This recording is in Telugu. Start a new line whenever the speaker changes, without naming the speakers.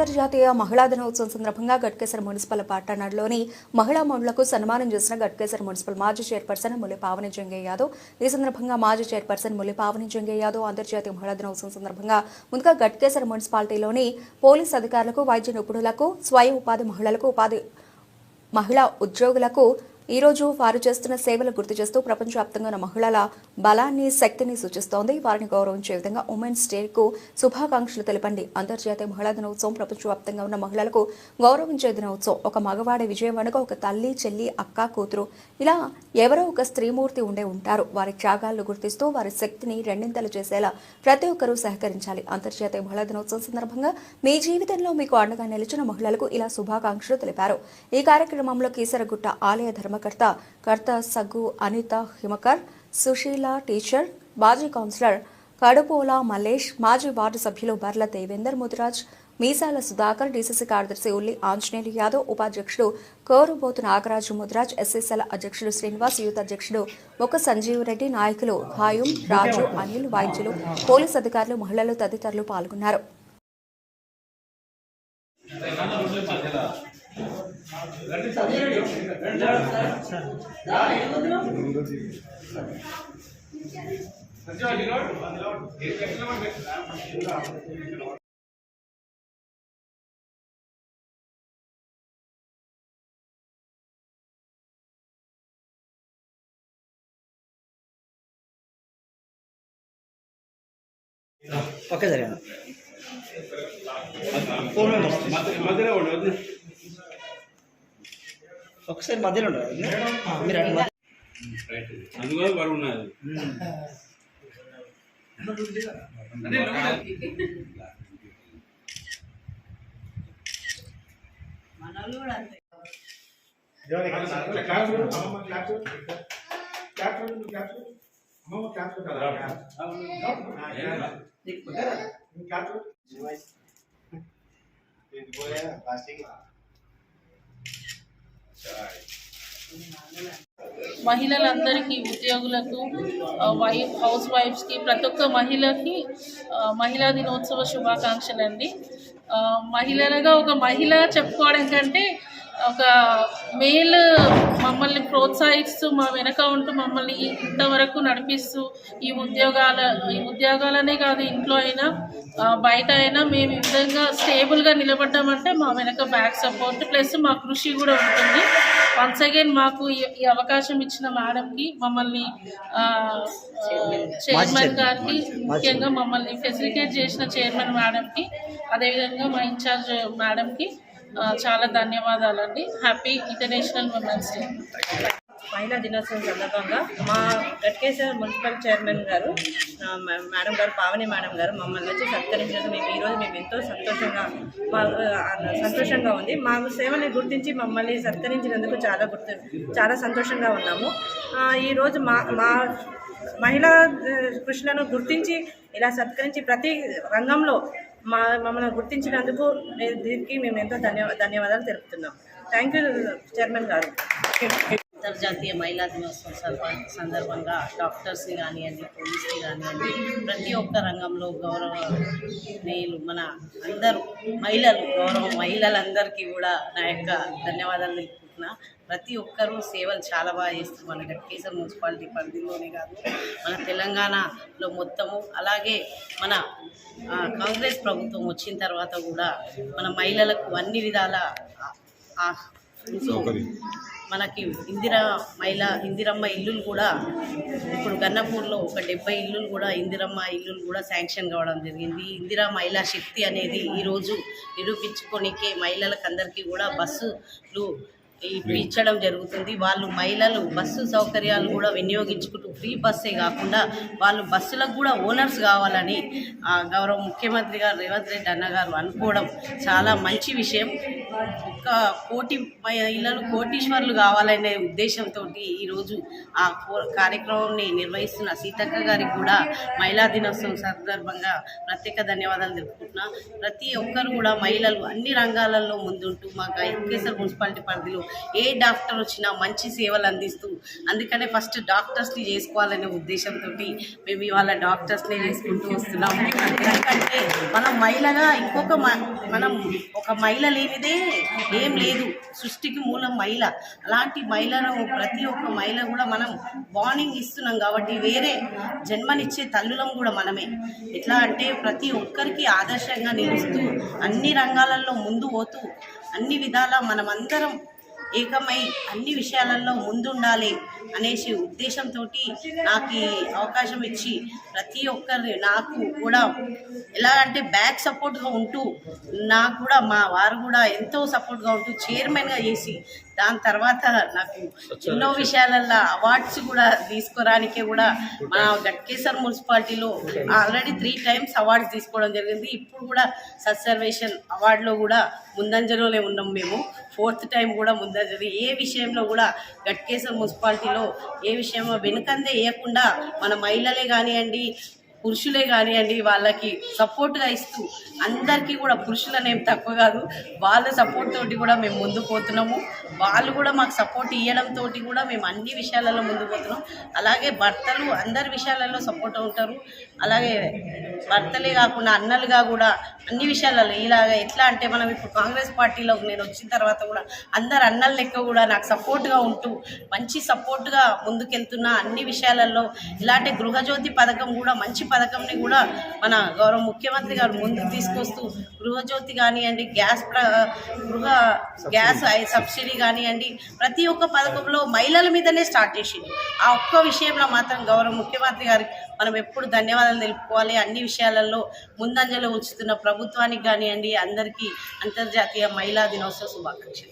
అంతర్జాతీయ మహిళా దినోత్సవం సందర్భంగా గట్కేసర్ మున్సిపల్ పట్టణంలోని మహిళా మండలకు సన్మానం చేసిన గట్కేసర్ మున్సిపల్ మాజీ చైర్పర్సన్ ముల్లి పావని జంగయ్య యాదవ్. ఈ సందర్భంగా మాజీ చైర్పర్సన్ ముల్లి పావని జంగయ్య యాదవ్ అంతర్జాతీయ మహిళా దినోత్సవం సందర్భంగా ముందుగా గట్కేసర్ మున్సిపాలిటీలోని పోలీస్ అధికారులకు, వైద్య నిపుణులకు, స్వయం ఉపాధి మహిళలకు, మహిళా ఉద్యోగులకు ఈ రోజు వారు చేస్తున్న సేవలు గుర్తు చేస్తూ ప్రపంచవ్యాప్తంగా ఉన్న మహిళల బలాన్ని, శక్తిని సూచిస్తోంది. వారిని గౌరవించే విధంగా ఉమెన్స్ డేకు శుభాకాంక్షలు తెలపండి. అంతర్జాతీయ మహిళా దినోత్సవం ప్రపంచవ్యాప్తంగా ఉన్న మహిళలకు గౌరవించే దినోత్సవం. ఒక మగవాడి విజయం వెనుక ఒక తల్లి, చెల్లి, అక్క, కూతురు ఇలా ఎవరో ఒక స్త్రీమూర్తి ఉండే ఉంటారు. వారి త్యాగాలను గుర్తిస్తూ వారి శక్తిని రెండింతలు చేసేలా ప్రతి ఒక్కరూ సహకరించాలి. అంతర్జాతీయ మహిళా దినోత్సవం సందర్భంగా మీ జీవితంలో మీకు అండగా నిలిచిన మహిళలకు ఇలా శుభాకాంక్షలు తెలిపారు. ఈ కార్యక్రమంలో కీసరగుట్ట ఆలయ కర్త సగ్గు అనిత హిమకర్, సుశీల టీచర్, మాజీ కౌన్సిలర్ కడుపోల మల్లేష్, మాజీ వార్డు సభ్యులు బర్ల దేవేందర్ ముదిరాజ్, మీసాల సుధాకర్, డీసీసీ కార్యదర్శి ఉల్లి ఆంజనేయులు యాదవ్, ఉపాధ్యక్షుడు కోరుబోతు నాగరాజు ముదిరాజ్, ఎస్ఎస్ఎల్ అధ్యక్షుడు శ్రీనివాస్, యూత్ అధ్యక్షుడు మొక్క సంజీవరెడ్డి, నాయకులు ఖాయూం, రాజు, అనిల్, వైద్యులు, పోలీస్ అధికారులు, మహిళలు తదితరులు పాల్గొన్నారు.
ఓకే సరే ఒకసారి మధ్యలో ఉండదు మీరు
అందులో బరువు ఉన్నది.
మహిళలందరికీ, ఉద్యోగులకు, హౌస్ వైఫ్స్కి, ప్రతి ఒక్క మహిళకి మహిళా దినోత్సవ శుభాకాంక్షలు అండి. మహిళలుగా ఒక మహిళ చెప్పుకోవడం కంటే ఒక మేల్ మమ్మల్ని ప్రోత్సహిస్తూ మా వెనక ఉంటూ మమ్మల్ని ఇంతవరకు నడిపిస్తూ ఈ ఉద్యోగాలనే కాదు, ఇంట్లో అయినా బయట అయినా మేము ఈ విధంగా స్టేబుల్గా నిలబడ్డామంటే మా వెనక బ్యాక్ సపోర్ట్ ప్లస్ మా కృషి కూడా ఉంటుంది. వన్స్ అగైన్ మాకు ఈ అవకాశం ఇచ్చిన మేడంకి, మమ్మల్ని చైర్మన్ గారికి, ముఖ్యంగా మమ్మల్ని ఫెసిలిటేట్ చేసిన చైర్మన్ మేడంకి, అదేవిధంగా మా ఇన్ఛార్జ్ మేడంకి చాలా ధన్యవాదాలండి. Happy international women's day.
మహిళా దినోత్సవం సందర్భంగా మా గట్కేసర్ మున్సిపల్ చైర్మన్ గారు మేడం గారు, పావని మేడం గారు మమ్మల్ని వచ్చి సత్కరించడం ఈరోజు మేము ఎంతో సంతోషంగా ఉంది. మా సేవని గుర్తించి మమ్మల్ని సత్కరించినందుకు చాలా సంతోషంగా ఉన్నాము. ఈరోజు మా మహిళా కృషులను గుర్తించి ఇలా సత్కరించి ప్రతి రంగంలో మమ్మల్ని గుర్తించినందుకు దీనికి మేము ఎంతో ధన్యవాదాలు తెలుపుతున్నాం. థ్యాంక్ యూ చైర్మన్ గారు.
అంతర్జాతీయ మహిళా దినోత్సవం సందర్భంగా డాక్టర్స్ని కానివ్వండి, పోలీస్ని కానివ్వండి, ప్రతి ఒక్క రంగంలో గౌరవనీయులు మన అందరూ మహిళలందరికీ కూడా నా యొక్క ధన్యవాదాలు తెలుపుతున్నా. ప్రతి ఒక్కరూ సేవలు చాలా బాగా చేస్తారు. మన గట్కేసర్ మున్సిపాలిటీ పరిధిలోనే కాదు, మన తెలంగాణలో మొత్తము. అలాగే మన కాంగ్రెస్ ప్రభుత్వం వచ్చిన తర్వాత కూడా మన మహిళలకు అన్ని విధాల మనకి ఇందిరమ్మ ఇల్లులు కూడా ఇప్పుడు గన్నపూర్లో ఒక 70 ఇల్లులు కూడా ఇందిరమ్మ ఇల్లులు కూడా శాంక్షన్ కావడం జరిగింది. ఇందిరా మహిళా శక్తి అనేది ఈరోజు నిరూపించుకోనికే మహిళలకు అందరికీ కూడా బస్సులు ఇచ్చడం జరుగుతుంది. మహిళలు బస్సు సౌకర్యాలు కూడా వినియోగించుకుంటూ ఫ్రీ బస్సే కాకుండా వాళ్ళు బస్సులకు కూడా ఓనర్స్ కావాలని గౌరవ ముఖ్యమంత్రి గారు రేవంత్ రెడ్డి అన్నగారు అనుకోవడం చాలా మంచి విషయం. ఒక్క కోటి మహిళలు కోటీశ్వర్లు కావాలనే ఉద్దేశంతో ఈరోజు ఆ కార్యక్రమాన్ని నిర్వహిస్తున్న సీతక్క గారికి కూడా మహిళా దినోత్సవం సందర్భంగా ప్రత్యేక ధన్యవాదాలు తెలుపుకుంటున్నా. ప్రతి ఒక్కరు కూడా మహిళలు అన్ని రంగాలలో ముందుంటూ మా గట్కేసర్ మున్సిపాలిటీ పరిధిలో ఏ డాక్టర్ వచ్చినా మంచి సేవలు అందిస్తూ, అందుకనే ఫస్ట్ డాక్టర్స్ని చేసుకోవాలనే ఉద్దేశంతో మేము ఇవాళ డాక్టర్స్ని చేసుకుంటూ వస్తున్నాం. ఎందుకంటే మనం మహిళగా మనం ఒక మహిళ లేనిదే ఏం లేదు, సృష్టికి మూలం మహిళ. అలాంటి మహిళను ప్రతి ఒక్క మహిళ కూడా మనం వార్నింగ్ ఇస్తున్నాం కాబట్టి వేరే జన్మనిచ్చే తల్లులం కూడా మనమే. ఎట్లా అంటే ప్రతి ఒక్కరికి ఆదర్శంగా నిలుస్తూ అన్ని రంగాలలో ముందు పోతూ అన్ని విధాలా మనమందరం ఏకమై అన్ని విషయాలలో ముందుండాలి అనేసి ఉద్దేశంతో నాకు ఈ అవకాశం ఇచ్చి ప్రతి ఒక్కరిని నాకు కూడా ఎలా అంటే బ్యాక్ సపోర్ట్గా ఉంటూ నాకు కూడా మా వారు కూడా ఎంతో సపోర్ట్గా ఉంటూ చైర్మన్గా చేసి దాని తర్వాత నాకు ఎన్నో విషయాలల్లో అవార్డ్స్ కూడా తీసుకురానికే కూడా మా గట్కేసర్ మున్సిపాలిటీలో ఆల్రెడీ 3 times అవార్డ్స్ తీసుకోవడం జరిగింది. ఇప్పుడు కూడా సబ్సర్వేషన్ అవార్డులో కూడా ముందంజలోనే ఉన్నాం మేము. 4th time కూడా ముందంజలు. ఏ విషయంలో కూడా గట్కేసర్ మున్సిపాలిటీలో ఏ విషయంలో వెనుకందే వేయకుండా మన మహిళలే కానివ్వండి పురుషులే కానివ్వండి వాళ్ళకి సపోర్ట్గా ఇస్తూ అందరికీ కూడా పురుషులనేం తక్కువ కాదు, వాళ్ళ సపోర్ట్ తోటి కూడా మేము ముందుకు పోతున్నాము. వాళ్ళు కూడా మాకు సపోర్ట్ ఇవ్వడంతో కూడా మేము అన్ని విషయాలలో ముందుకు పోతున్నాం. అలాగే భర్తలు అందరి విషయాలలో సపోర్ట్ ఉంటారు. అలాగే భర్తలే కాకుండా అన్నలుగా కూడా అన్ని విషయాలలో ఇలాగ ఎట్లా అంటే మనం ఇప్పుడు కాంగ్రెస్ పార్టీలో నేను వచ్చిన తర్వాత కూడా అందరు అన్నల లెక్క కూడా నాకు సపోర్ట్గా ఉంటూ మంచి సపోర్ట్గా ముందుకెళ్తున్నా. అన్ని విషయాలలో ఇలాంటి గృహజ్యోతి పథకం కూడా మంచి పథకంని కూడా మన గౌరవ ముఖ్యమంత్రి గారు ముందుకు తీసుకొస్తూ గృహజ్యోతి కానివ్వండి, గ్యాస్ సబ్సిడీ కానివ్వండి, ప్రతి ఒక్క పథకంలో మహిళల మీదనే స్టార్ట్ చేసింది. ఆ ఒక్క విషయంలో మాత్రం గౌరవ ముఖ్యమంత్రి గారికి మనం ఎప్పుడు ధన్యవాదాలు తెలుపుకోవాలి. అన్ని విషయాలలో ముందంజలో ఉంచుతున్న ప్రభుత్వానికి కానివ్వండి అందరికీ అంతర్జాతీయ మహిళా దినోత్సవ శుభాకాంక్షలు.